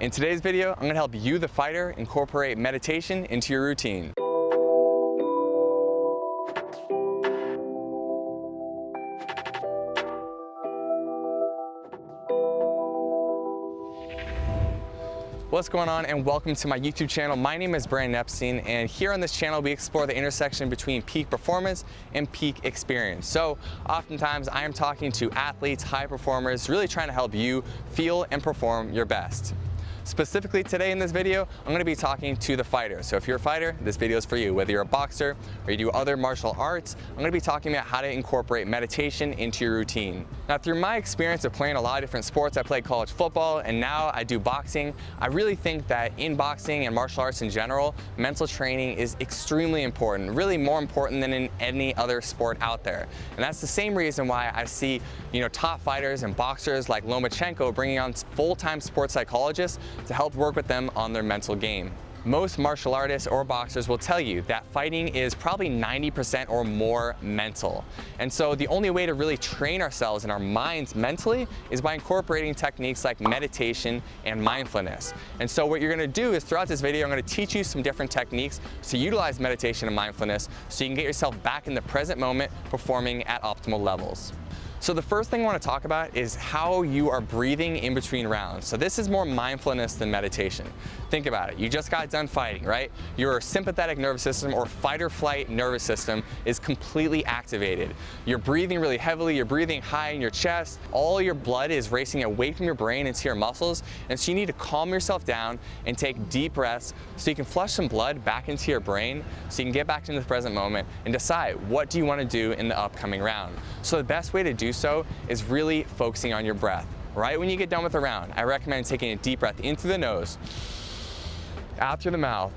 In today's video, I'm going to help you, the fighter, incorporate meditation into your routine. What's going on, and welcome to my YouTube channel. My name is Epstein, and here on this channel we explore the intersection between peak performance and peak experience. So oftentimes I am talking to athletes, high performers, really trying to help you feel and perform your best. Specifically today in this video, I'm going to be talking to the fighter. So if you're a fighter, this video is for you. Whether you're a boxer or you do other martial arts, I'm going to be talking about how to incorporate meditation into your routine. Now, through my experience of playing a lot of different sports, I played college football and now I do boxing. I really think that in boxing and martial arts in general, mental training is extremely important, really more important than in any other sport out there. And that's the same reason why I see, top fighters and boxers like Lomachenko bringing on full-time sports psychologists to help work with them on their mental game. Most martial artists or boxers will tell you that fighting is probably 90% or more mental. And so the only way to really train ourselves and our minds mentally is by incorporating techniques like meditation and mindfulness. And so what you're going to do is throughout this video, I'm going to teach you some different techniques to utilize meditation and mindfulness so you can get yourself back in the present moment, performing at optimal levels. So the first thing I want to talk about is how you are breathing in between rounds. So this is more mindfulness than meditation. Think about it. You just got done fighting, right? Your sympathetic nervous system or fight or flight nervous system is completely activated. You're breathing really heavily, you're breathing high in your chest, all your blood is racing away from your brain into your muscles, and so you need to calm yourself down and take deep breaths so you can flush some blood back into your brain so you can get back into the present moment and decide what do you want to do in the upcoming round. So the best way to do so is really focusing on your breath. Right when you get done with the round, I recommend taking a deep breath in through the nose, out through the mouth,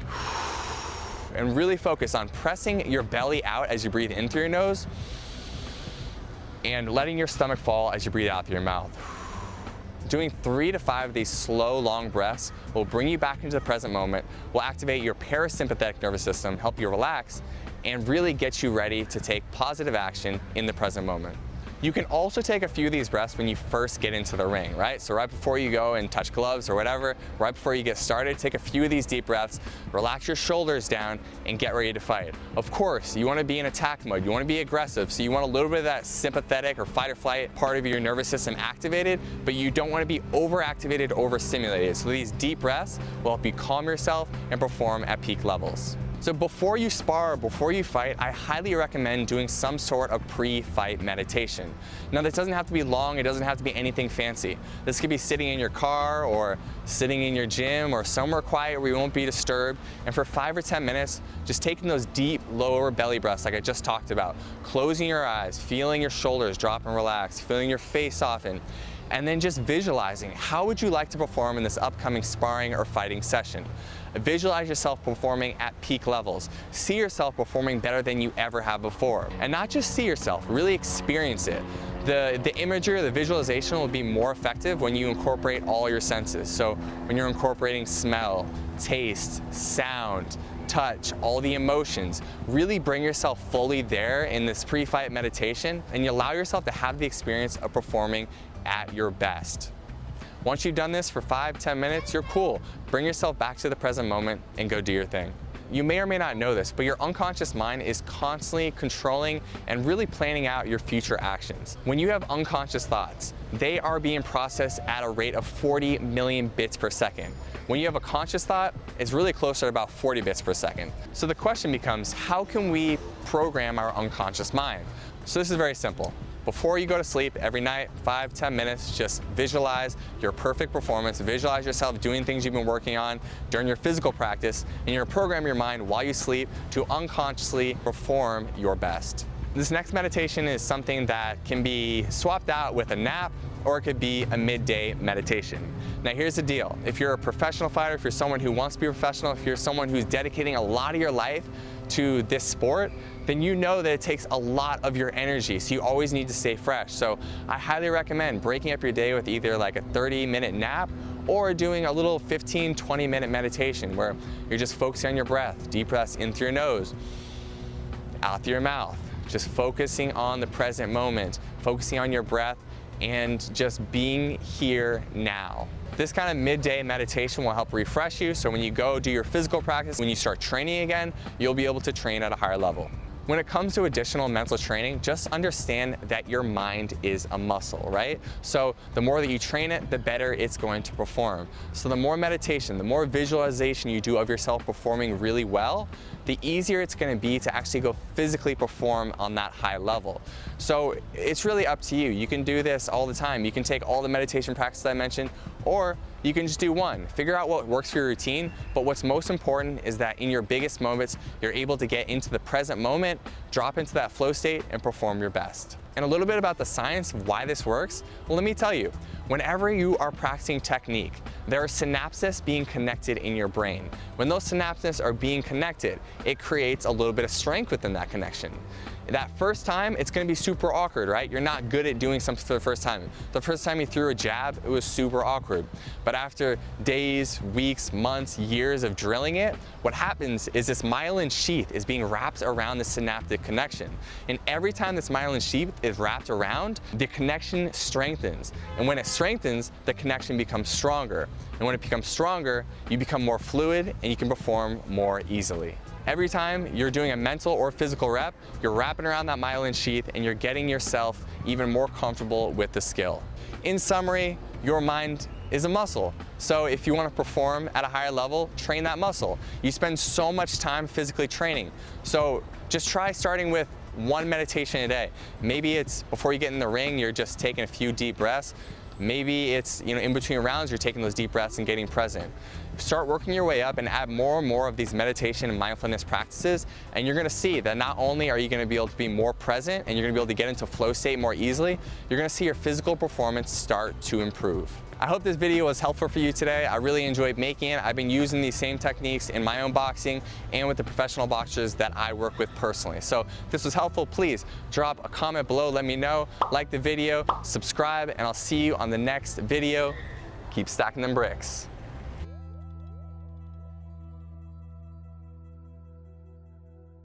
and really focus on pressing your belly out as you breathe in through your nose and letting your stomach fall as you breathe out through your mouth. Doing 3 to 5 of these slow, long breaths will bring you back into the present moment, will activate your parasympathetic nervous system, help you relax, and really get you ready to take positive action in the present moment. You can also take a few of these breaths when you first get into the ring, right? So right before you go and touch gloves or whatever, right before you get started, take a few of these deep breaths, relax your shoulders down, and get ready to fight. Of course, you want to be in attack mode, you want to be aggressive, so you want a little bit of that sympathetic or fight or flight part of your nervous system activated, but you don't want to be overactivated, overstimulated. So these deep breaths will help you calm yourself and perform at peak levels. So before you spar, before you fight, I highly recommend doing some sort of pre-fight meditation. Now this doesn't have to be long, it doesn't have to be anything fancy. This could be sitting in your car or sitting in your gym or somewhere quiet where you won't be disturbed. And for 5 or 10 minutes, just taking those deep lower belly breaths like I just talked about, closing your eyes, feeling your shoulders drop and relax, feeling your face soften, and then just visualizing how would you like to perform in this upcoming sparring or fighting session. Visualize yourself performing at peak levels. See yourself performing better than you ever have before. And not just see yourself, really experience it. The imagery or the visualization will be more effective when you incorporate all your senses. So when you're incorporating smell, taste, sound, touch, all the emotions, really bring yourself fully there in this pre-fight meditation, and you allow yourself to have the experience of performing at your best. Once you've done this for 5-10 minutes, you're cool. Bring yourself back to the present moment and go do your thing. You may or may not know this, but your unconscious mind is constantly controlling and really planning out your future actions. When you have unconscious thoughts, they are being processed at a rate of 40 million bits per second. When you have a conscious thought, it's really closer to about 40 bits per second. So the question becomes, how can we program our unconscious mind? So this is very simple. Before you go to sleep every night, 5-10 minutes, just visualize your perfect performance, visualize yourself doing things you've been working on during your physical practice, and you're gonna program your mind while you sleep to unconsciously perform your best. This next meditation is something that can be swapped out with a nap, or it could be a midday meditation. Now here's the deal. If you're a professional fighter, if you're someone who wants to be professional, if you're someone who's dedicating a lot of your life to this sport, then you know that it takes a lot of your energy, so you always need to stay fresh. So I highly recommend breaking up your day with either like a 30-minute nap or doing a little 15-20 minute meditation where you're just focusing on your breath, deep breaths in through your nose, out through your mouth, just focusing on the present moment, focusing on your breath, and just being here now. This kind of midday meditation will help refresh you, so when you go do your physical practice, when you start training again, you'll be able to train at a higher level. When it comes to additional mental training, just understand that your mind is a muscle, right? So the more that you train it, the better it's going to perform. So the more meditation, the more visualization you do of yourself performing really well, the easier it's going to be to actually go physically perform on that high level. So it's really up to you. You can do this all the time. You can take all the meditation practices I mentioned, or you can just do one. Figure out what works for your routine, but what's most important is that in your biggest moments, you're able to get into the present moment, drop into that flow state, and perform your best. And a little bit about the science of why this works, well, let me tell you. Whenever you are practicing technique, there are synapses being connected in your brain. When those synapses are being connected, it creates a little bit of strength within that connection. That first time, it's gonna be super awkward, right? You're not good at doing something for the first time. The first time you threw a jab, it was super awkward. But after days, weeks, months, years of drilling it, what happens is this myelin sheath is being wrapped around the synaptic connection. And every time this myelin sheath is wrapped around, the connection strengthens. And when it strengthens, the connection becomes stronger. And when it becomes stronger, you become more fluid and you can perform more easily. Every time you're doing a mental or physical rep, you're wrapping around that myelin sheath and you're getting yourself even more comfortable with the skill. In summary, your mind is a muscle. So if you want to perform at a higher level, train that muscle. You spend so much time physically training. So just try starting with one meditation a day. Maybe it's before you get in the ring, you're just taking a few deep breaths. Maybe it's, in between rounds, you're taking those deep breaths and getting present. Start working your way up and add more and more of these meditation and mindfulness practices, and you're gonna see that not only are you gonna be able to be more present and you're gonna be able to get into flow state more easily, you're gonna see your physical performance start to improve. I hope this video was helpful for you today. I really enjoyed making it. I've been using these same techniques in my own boxing and with the professional boxers that I work with personally. So if this was helpful, please drop a comment below, let me know, like the video, subscribe, and I'll see you on the next video. Keep stacking them bricks.